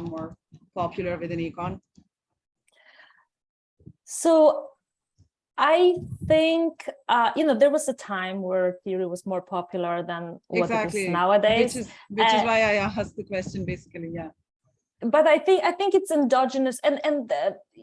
become more popular within econ? So I think, there was a time where theory was more popular than what it is nowadays. Which is why I asked the question, basically, yeah. But I think it's endogenous, and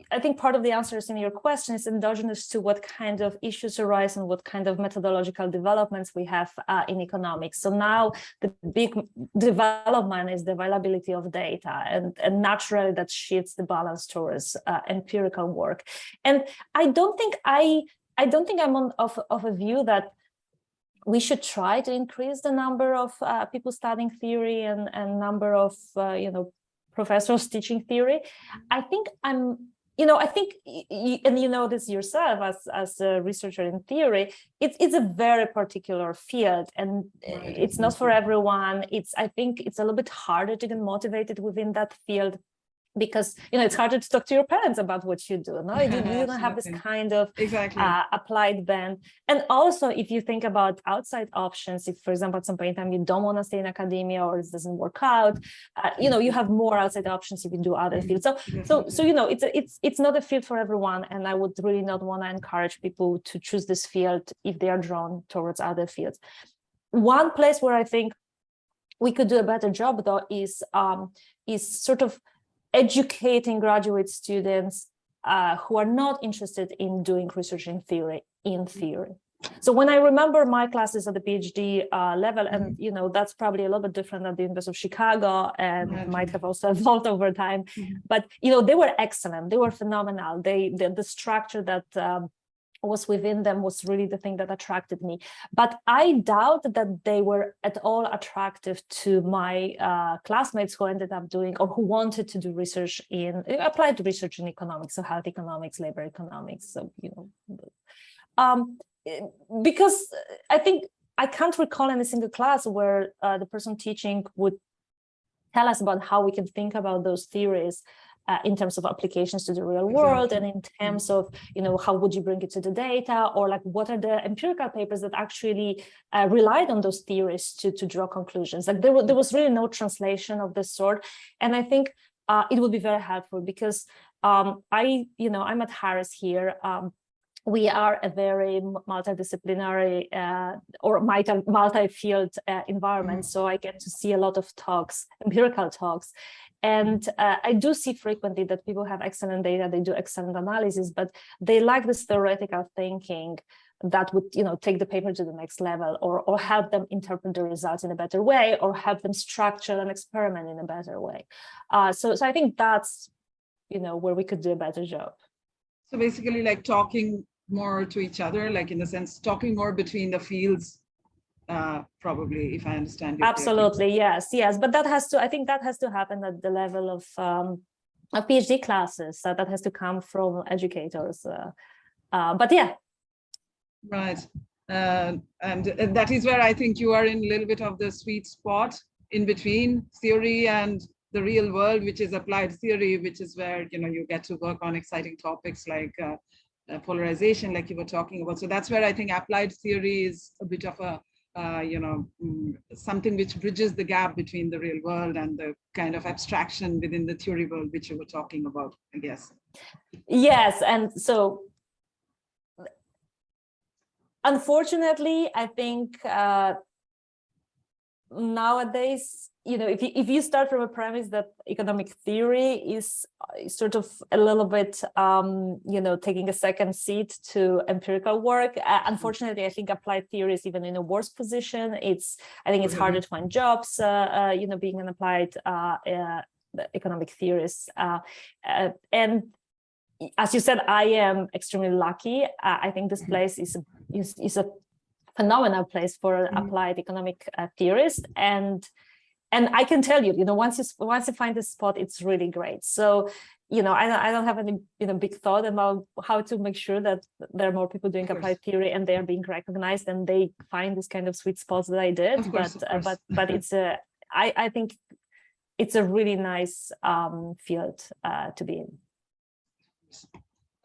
I think part of the answers in your question is endogenous to what kind of issues arise and what kind of methodological developments we have in economics. So now the big development is the availability of data, and naturally that shifts the balance towards empirical work. And I don't think I'm of a view that we should try to increase the number of people studying theory and number of professors teaching theory. I think and you know this yourself as a researcher in theory, it's a very particular field, and it's not for everyone. I think it's a little bit harder to get motivated within that field, because it's harder to talk to your parents about what you do. No, you don't have this kind of applied bent. And also, if you think about outside options, if, for example, at some point in time you don't want to stay in academia or it doesn't work out, you have more outside options if you do other fields. So it's not a field for everyone, and I would really not want to encourage people to choose this field if they are drawn towards other fields. One place where I think we could do a better job, though, is sort of educating graduate students who are not interested in doing research in theory. So when I remember my classes at the PhD level, and that's probably a little bit different at the University of Chicago, and might have also evolved over time, but they were excellent, they were phenomenal. The structure that was within them was really the thing that attracted me. But I doubt that they were at all attractive to my classmates who ended up doing, or who wanted to do research applied research in economics, so health economics, labor economics. So, because I think I can't recall any single class where the person teaching would tell us about how we can think about those theories in terms of applications to the real world, and in terms of, how would you bring it to the data, or like what are the empirical papers that actually relied on those theories to draw conclusions. Like there was really no translation of this sort. And I think it would be very helpful, because I'm at Harris here. We are a very multidisciplinary or multi-field environment. So I get to see a lot of talks, empirical talks. And I do see frequently that people have excellent data, they do excellent analysis, but they lack this theoretical thinking that would, take the paper to the next level, or help them interpret the results in a better way, or help them structure an experiment in a better way. So I think that's, where we could do a better job. So basically, like talking more to each other, like in the sense, talking more between the fields. Probably, if I understand you absolutely correctly. Yes, but I think that has to happen at the level of PhD classes. That has to come from educators. But yeah, right, and that is where I think you are in a little bit of the sweet spot in between theory and the real world, which is applied theory, which is where you get to work on exciting topics like polarization, like you were talking about. So that's where I think applied theory is a bit of a something which bridges the gap between the real world and the kind of abstraction within the theory world, which you were talking about, I guess. Yes, and so unfortunately, I think nowadays, if you start from a premise that economic theory is sort of a little bit, taking a second seat to empirical work, unfortunately, I think applied theory is even in a worse position. I think it's harder to find jobs, being an applied economic theorist. And as you said, I am extremely lucky. I think this place is a phenomenal place for applied economic theorists, and I can tell you, once you find this spot, it's really great. So, I don't have any big thought about how to make sure that there are more people doing applied theory and they are being recognized and they find this kind of sweet spots that I did. Of course. But it's I think it's a really nice field to be in.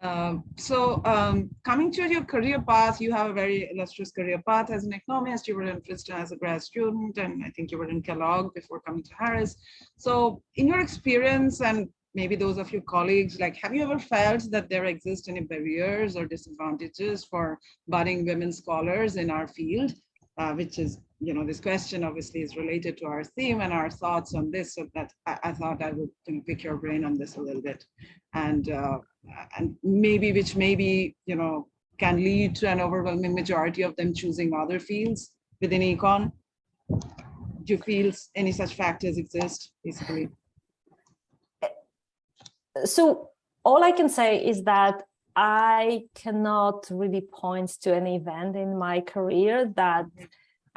Coming to your career path, you have a very illustrious career path as an economist. You were in Princeton as a grad student, and I think you were in Kellogg before coming to Harris. So in your experience, and maybe those of your colleagues, like, have you ever felt that there exist any barriers or disadvantages for budding women scholars in our field? Which is, this question obviously is related to our theme and our thoughts on this, so that I thought I would pick your brain on this a little bit. And which maybe, can lead to an overwhelming majority of them choosing other fields within econ. Do you feel any such factors exist, basically? So all I can say is that I cannot really point to an event in my career that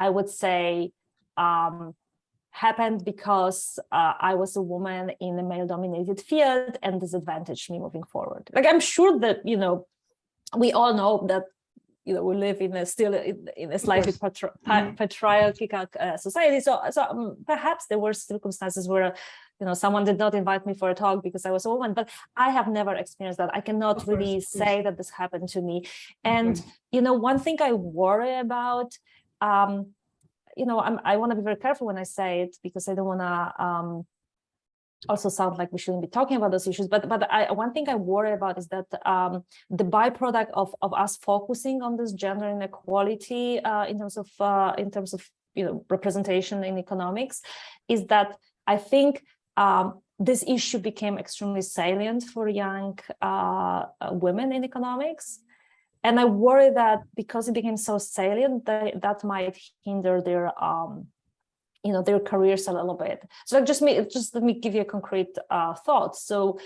I would say happened because I was a woman in a male-dominated field and disadvantaged me moving forward. Like, I'm sure that, we all know that, we live in a slightly patriarchal society. So perhaps there were circumstances where, someone did not invite me for a talk because I was a woman, but I have never experienced that. I cannot really say that this happened to me. And, one thing I worry about, I want to be very careful when I say it, because I don't want to also sound like we shouldn't be talking about those issues. But one thing I worry about is that the byproduct of us focusing on this gender inequality in terms of representation in economics is that I think this issue became extremely salient for young women in economics. And I worry that because it became so salient, that might hinder their their careers a little bit. So just let me give you a concrete thought. So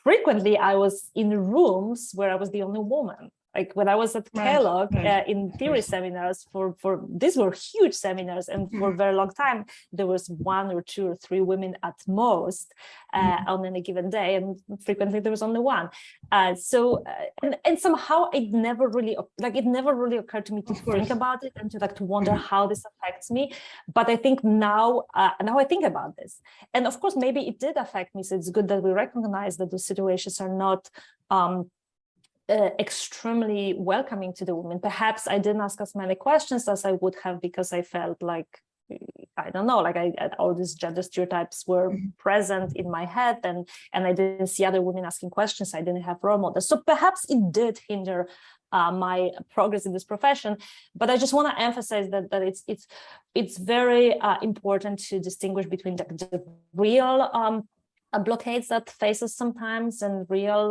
frequently I was in rooms where I was the only woman. Like when I was at Kellogg in theory seminars, for these were huge seminars, and for a very long time there was 1 or 2 or 3 women at most on any given day, and frequently there was only one. And somehow it never really occurred to me to think about it and to wonder how this affects me. But I think now I think about this, and of course maybe it did affect me. So it's good that we recognize that those situations are not extremely welcoming to the women. Perhaps I didn't ask as many questions as I would have because I felt like, I don't know, like all these gender stereotypes were present in my head, and I didn't see other women asking questions. I didn't have role models. So perhaps it did hinder my progress in this profession. But I just want to emphasize that it's very important to distinguish between the real blockades that faces sometimes and real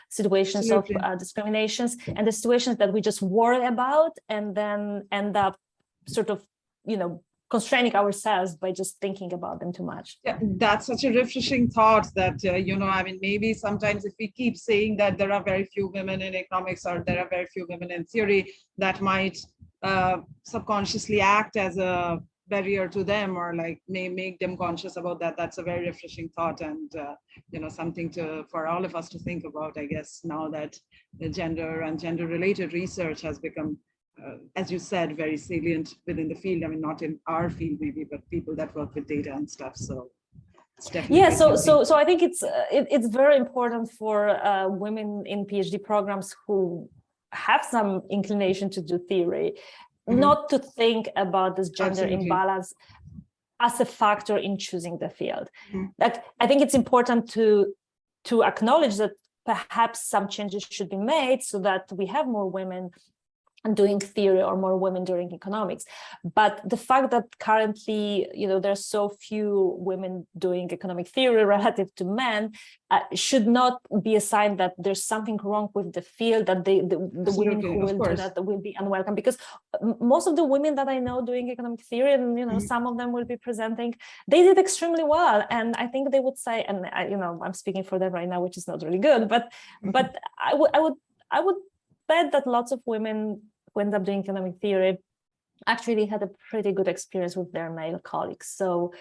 situations of discriminations, and the situations that we just worry about and then end up sort of constraining ourselves by just thinking about them too much. Yeah, that's such a refreshing thought that maybe sometimes if we keep saying that there are very few women in economics or there are very few women in theory, that might subconsciously act as a barrier to them, or like may make them conscious about that. That's a very refreshing thought, and something for all of us to think about, I guess, now that the gender and gender related research has become as you said, very salient within the field. I mean, not in our field maybe, but people that work with data and stuff. So it's definitely so I think it's very important for women in PhD programs who have some inclination to do theory, not to think about this gender imbalance as a factor in choosing the field. Like, I think it's important to acknowledge that perhaps some changes should be made so that we have more women doing theory or more women doing economics. But the fact that currently, there's so few women doing economic theory relative to men should not be a sign that there's something wrong with the field, that the women who will do that will be unwelcome. Because most of the women that I know doing economic theory, and some of them will be presenting, they did extremely well. And I think they would say, and I'm speaking for them right now, which is not really good, but I would bet that lots of women who end up doing economic theory actually had a pretty good experience with their male colleagues. So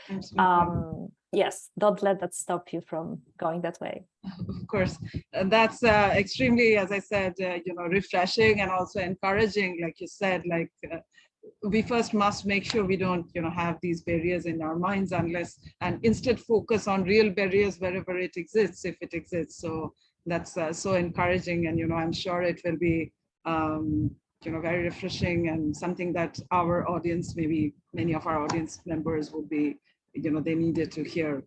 yes, don't let that stop you from going that way. Of course, that's extremely, as I said, refreshing and also encouraging. Like you said, we first must make sure we don't, have these barriers in our minds and instead focus on real barriers wherever it exists, if it exists. So That's so encouraging, and I'm sure it will be very refreshing, and something that our audience, maybe many of our audience members, would be they needed to hear,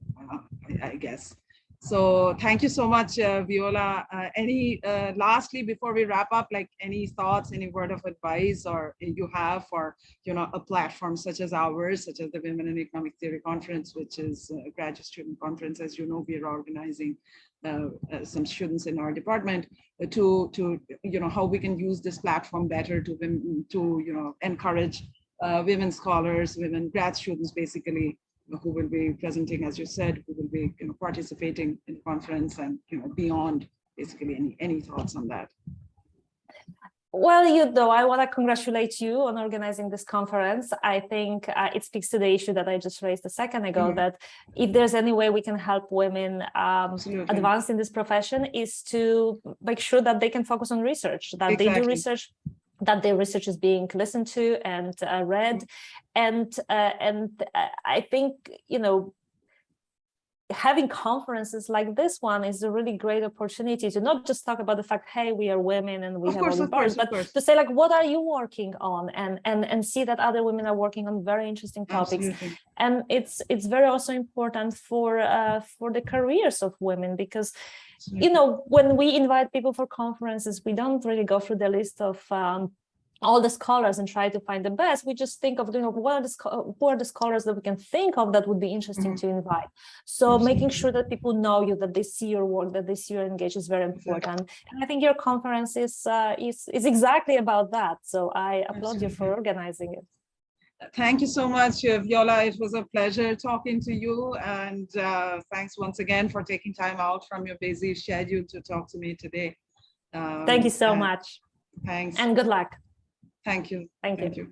I guess. So thank you so much, Viola. Any lastly, before we wrap up, like any thoughts, any word of advice or you have for a platform such as ours, such as the Women in Economic Theory Conference, which is a graduate student conference. As you know, we are organizing some students in our department to how we can use this platform better to encourage women scholars, women grad students, basically, who will be presenting, as you said, who will be participating in the conference and beyond. Basically, any thoughts on that? Well, I want to congratulate you on organizing this conference. I think it speaks to the issue that I just raised a second ago, that if there's any way we can help women advance in this profession, is to make sure that they can focus on research, that they do research, that their research is being listened to and read. And I think, having conferences like this one is a really great opportunity to not just talk about the fact, hey, we are women and we have all the powers, but to say, like, what are you working on, and see that other women are working on very interesting topics. Absolutely. And it's very also important for the careers of women, because when we invite people for conferences, we don't really go through the list of all the scholars and try to find the best. We just think of, who are the scholars that we can think of that would be interesting to invite. So making sure that people know you, that they see your work, that they see you engaged, is very important. And I think your conference is exactly about that. So I applaud you for organizing it. Thank you so much, Viola. It was a pleasure talking to you, and thanks once again for taking time out from your busy schedule to talk to me today. Thank you so much. Thanks. And good luck. Thank you. Thank you.